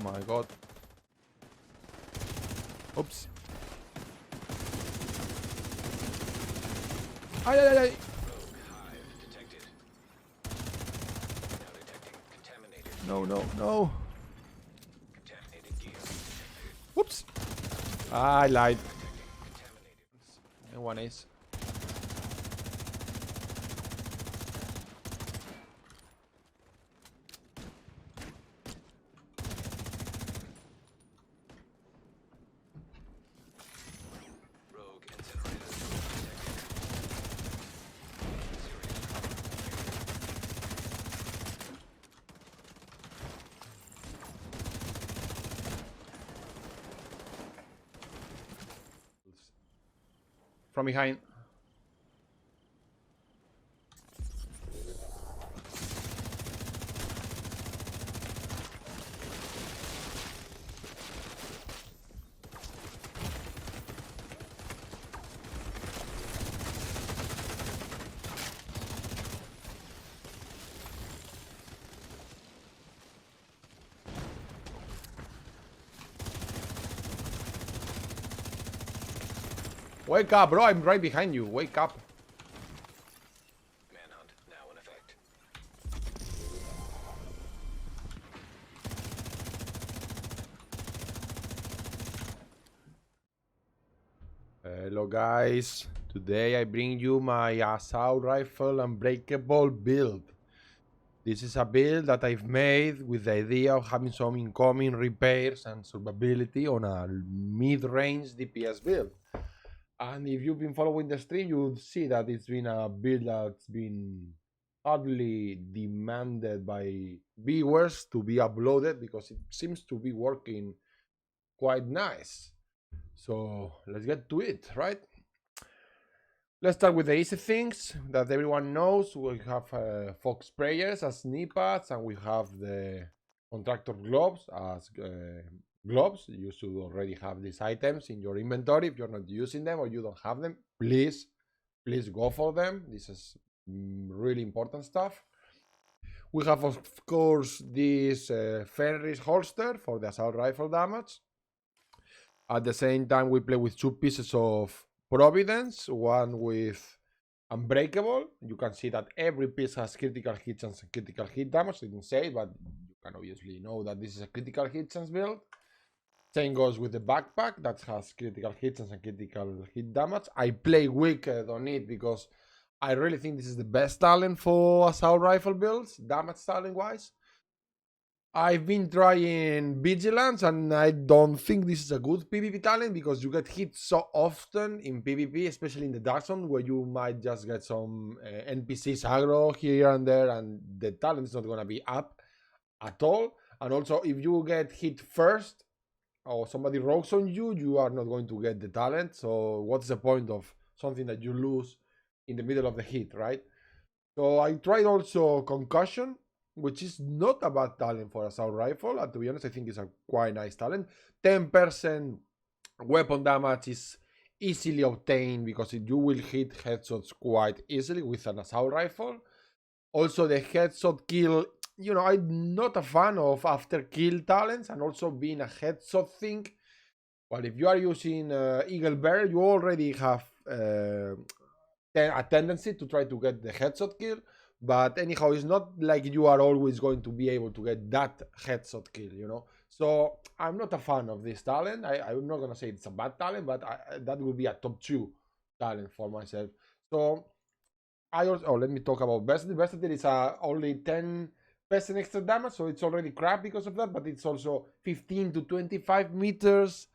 my god. Oops. Ay, ay, ay, ay. No, no, no. Whoops. I lied. And one ace. From behind. Wake up, bro. I'm right behind you. Wake up. Manhunt now in effect. Hello, guys. Today I bring you my assault rifle Unbreakable build. This is a build that I've made with the idea of having some incoming repairs and survivability on a mid-range DPS build. And if you've been following the stream, you'll see that it's been a build that's been hardly demanded by viewers to be uploaded because it seems to be working quite nice. So let's get to it, right? Let's start with the easy things that everyone knows. We have fog sprayers as knee pads, and we have the contractor gloves as gloves. You should already have these items in your inventory. If you're not using them or you don't have them, please go for them. This is really important stuff. We have, of course, this Fenris holster for the assault rifle damage. At the same time, we play with two pieces of Providence, one with Unbreakable. You can see that every piece has critical hit chance and critical hit damage. I didn't say it, but you can obviously know that this is a critical hit chance build. Same goes with the backpack that has critical hit chance and critical hit damage. I play Wicked on it because I really think this is the best talent for assault rifle builds, damage talent wise. I've been trying Vigilance, and I don't think this is a good PvP talent because you get hit so often in PvP, especially in the Dark Zone, where you might just get some NPCs aggro here and there, and the talent is not going to be up at all. And also, if you get hit first or somebody rogues on you, you are not going to get the talent. So what's the point of something that you lose in the middle of the hit, right? So I tried also Concussion, which is not a bad talent for assault rifle. And to be honest, I think it's a quite nice talent. 10% weapon damage is easily obtained because you will hit headshots quite easily with an assault rifle. Also, the headshot kill, you know, I'm not a fan of after kill talents and also being a headshot thing. Well, if you are using Eagle Bear, you already have a tendency to try to get the headshot kill. But anyhow, it's not like you are always going to be able to get that headshot kill, you know. So I'm not a fan of this talent. I'm not going to say it's a bad talent, but that would be a top 2 talent for myself. So I also, let me talk about Versatility. Versatility is only 10% extra damage, so it's already crap because of that, but it's also 15 to 25 meters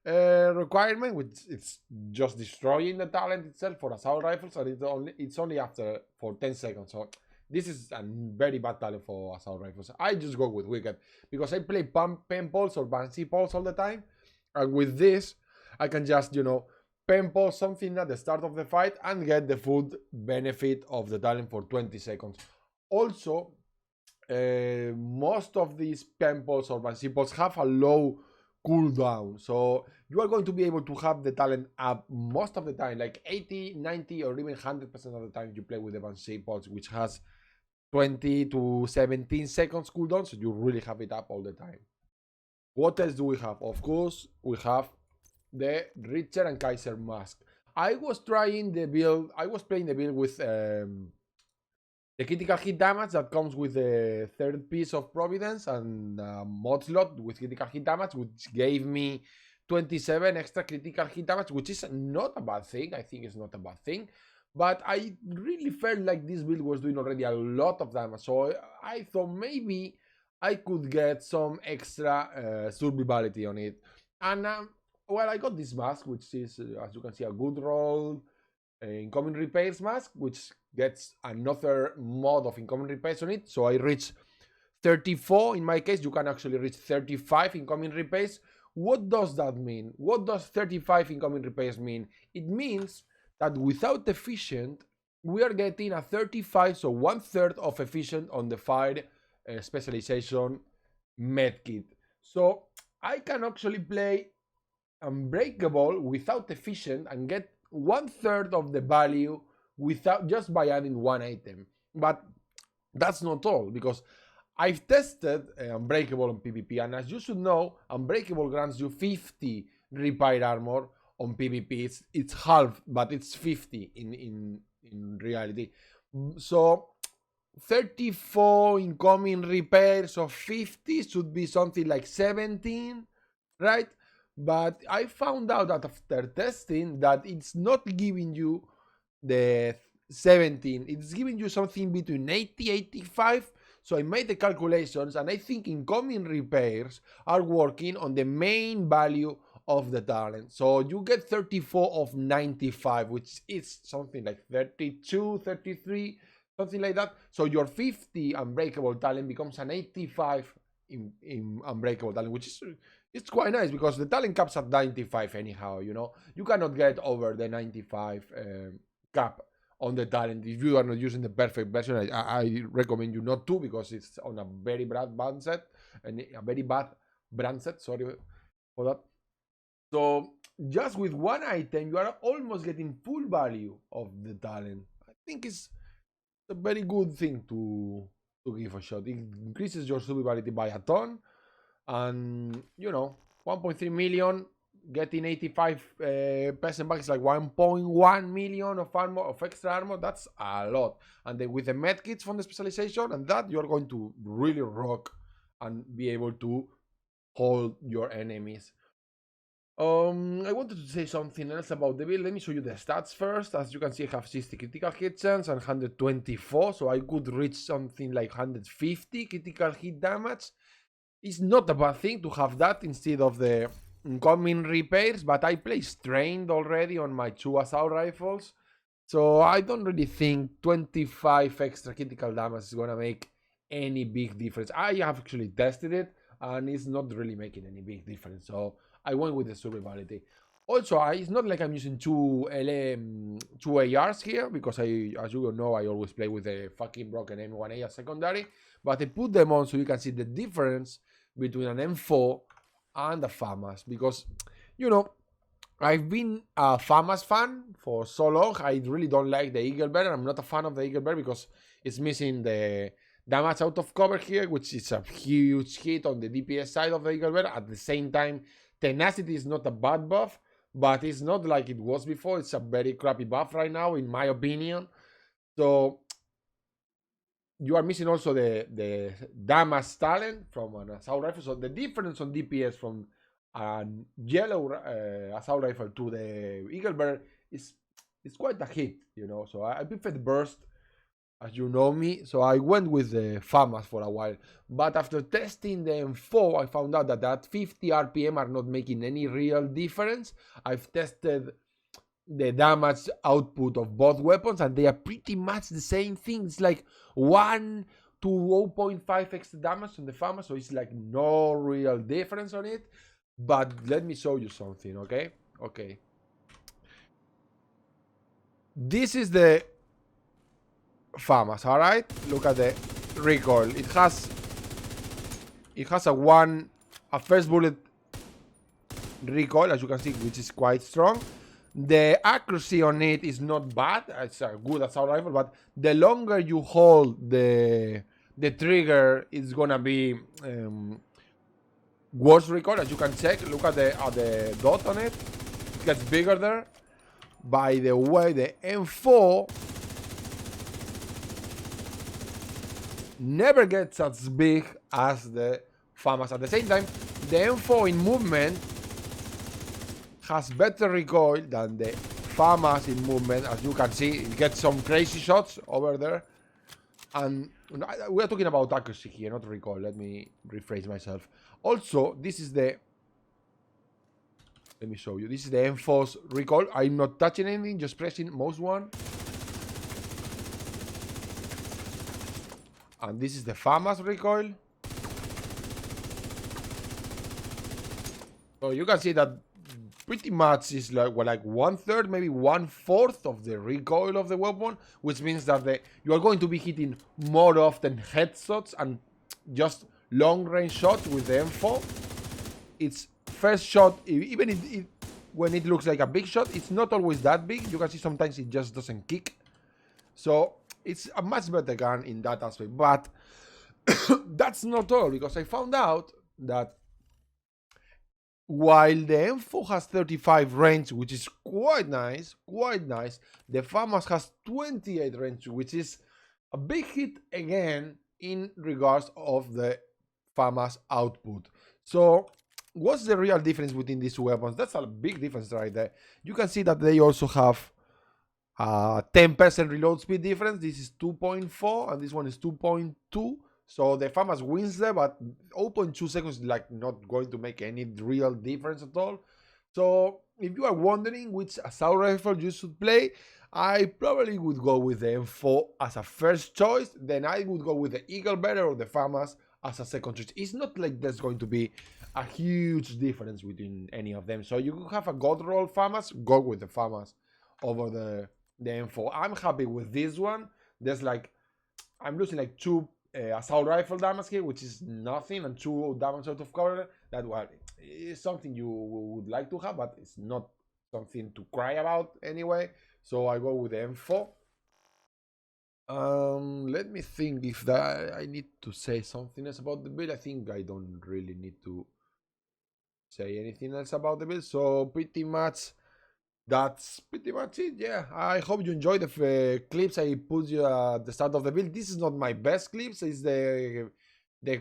requirement, which it's just destroying the talent itself for assault rifles, and it's only after for 10 seconds. So this is a very bad talent for assault rifles. I just go with Wicked because I play pen pulse or bouncy pulse all the time, and with this I can just, you know, pen pulse something at the start of the fight and get the full benefit of the talent for 20 seconds. Also, most of these pen pulse or bouncy pulse have a low cooldown, so you are going to be able to have the talent up most of the time, like 80, 90, or even 100% of the time you play with the bouncy pulse, which has 20 to 17 seconds cooldown, so you really have it up all the time. What else do we have? Of course, we have the Richter and Kaiser mask. I was playing the build with the critical hit damage that comes with the third piece of Providence and mod slot with critical hit damage, which gave me 27 extra critical hit damage, which is not a bad thing. I think it's not a bad thing. But I really felt like this build was doing already a lot of damage. So I thought maybe I could get some extra survivability on it. And well, I got this mask, which is, as you can see, a good roll incoming repairs mask, which gets another mod of incoming repairs on it. So I reached 34. In my case, you can actually reach 35 incoming repairs. What does that mean? What does 35 incoming repairs mean? It means that without efficient, we are getting a 35, so 1/3 of efficient on the fire specialization medkit. So I can actually play Unbreakable without efficient and get 1/3 of the value without just by adding one item. But that's not all, because I've tested Unbreakable on PvP, and as you should know, Unbreakable grants you 50 repair armor on PvP. It's half, but it's 50 in reality. So 34 incoming repairs of 50 should be something like 17, right? But I found out that after testing that it's not giving you the 17, it's giving you something between 80 85. So I made the calculations, and I think incoming repairs are working on the main value of the talent. So you get 34 of 95, which is something like 32, 33, something like that. So your 50 Unbreakable talent becomes an 85 in Unbreakable talent, which is, it's quite nice, because the talent cap's at 95 anyhow, you know. You cannot get over the 95 cap on the talent if you are not using the perfect version. I recommend you not to, because it's on a very bad brand set, and a very bad brand set, sorry for that. So just with one item, you are almost getting full value of the talent. I think it's a very good thing to give a shot. It increases your survivability by a ton, and you know, 1.3 million, getting 85% back is like 1.1 million of armor, of extra armor. That's a lot. And then with the medkits from the specialization and that, you're going to really rock and be able to hold your enemies. I wanted to say something else about the build. Let me show you the stats first. As you can see, I have 60 critical hit chance and 124, so I could reach something like 150 critical hit damage. It's not a bad thing to have that instead of the incoming repairs, but I placed trained already on my 2 assault rifles, so I don't really think 25 extra critical damage is gonna make any big difference. I have actually tested it, and it's not really making any big difference, so I went with the survivability. Also, it's not like I'm using two ARs here, because as you know, I always play with the fucking broken M1A as secondary, but I put them on so you can see the difference between an M4 and a FAMAS, because, you know, I've been a FAMAS fan for so long. I really don't like the Eagle Bear. I'm not a fan of the Eagle Bear because it's missing the damage out of cover here, which is a huge hit on the DPS side of the Eagle Bear. At the same time, tenacity is not a bad buff, but it's not like it was before. It's a very crappy buff right now, in my opinion. So you are missing also the damage talent from an assault rifle. So the difference on DPS from a yellow assault rifle to the Eagle Bear is quite a hit, you know. So I prefer the burst, as you know me. So I went with the FAMAS for a while. But after testing the M4, I found out that 50 RPM are not making any real difference. I've tested the damage output of both weapons, and they are pretty much the same thing. It's like 1 to 0.5 extra damage on the FAMAS, so it's like no real difference on it. But let me show you something, okay? Okay. This is the FAMAS, alright? Look at the recoil. It has a first bullet recoil, as you can see, which is quite strong. The accuracy on it is not bad. It's a good assault rifle, but the longer you hold the trigger, it's gonna be worse recoil, as you can check. Look at the dot on it. It gets bigger there. By the way, the M4 never gets as big as the FAMAS. At the same time, the M4 in movement has better recoil than the FAMAS in movement. As you can see, it gets some crazy shots over there. And we are talking about accuracy here, not recoil. Let me rephrase myself. Also, this is the... Let me show you. This is the M4's recoil. I'm not touching anything, just pressing mouse 1. And this is the FAMAS recoil. So you can see that pretty much is like 1/3, maybe 1/4 of the recoil of the weapon, which means that you are going to be hitting more often headshots and just long range shots with the M4. Its first shot, even when it looks like a big shot, it's not always that big. You can see sometimes it just doesn't kick. So it's a much better gun in that aspect. But that's not all, because I found out that while the M4 has 35 range, which is quite nice, the FAMAS has 28 range, which is a big hit again in regards of the FAMAS output. So what's the real difference between these two weapons? That's a big difference right there. You can see that they also have 10% reload speed difference. This is 2.4 and this one is 2.2. So the FAMAS wins there, but 0.2 seconds is like not going to make any real difference at all. So if you are wondering which assault rifle you should play, I probably would go with the M4 as a first choice. Then I would go with the Eagle Bearer or the FAMAS as a second choice. It's not like there's going to be a huge difference between any of them. So you have a god roll FAMAS, go with the FAMAS over the M4. I'm happy with this one. There's like, I'm losing like 2 assault rifle damage here, which is nothing, and 2 damage out of cover. That, well, is something you would like to have, but it's not something to cry about anyway. So I go with the M4. Let me think if I need to say something else about the build. I think I don't really need to say anything else about the build. So pretty much that's pretty much it. Yeah, I hope you enjoyed the clips I put you at the start of the build. This is not my best clips. It's the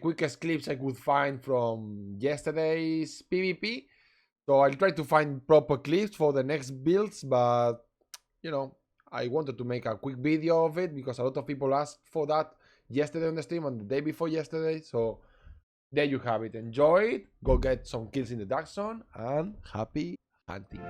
quickest clips I could find from yesterday's PvP. So I'll try to find proper clips for the next builds, but you know, I wanted to make a quick video of it because a lot of people asked for that yesterday on the stream and the day before yesterday. So there you have it. Enjoy it. Go get some kills in the dark zone and happy hunting.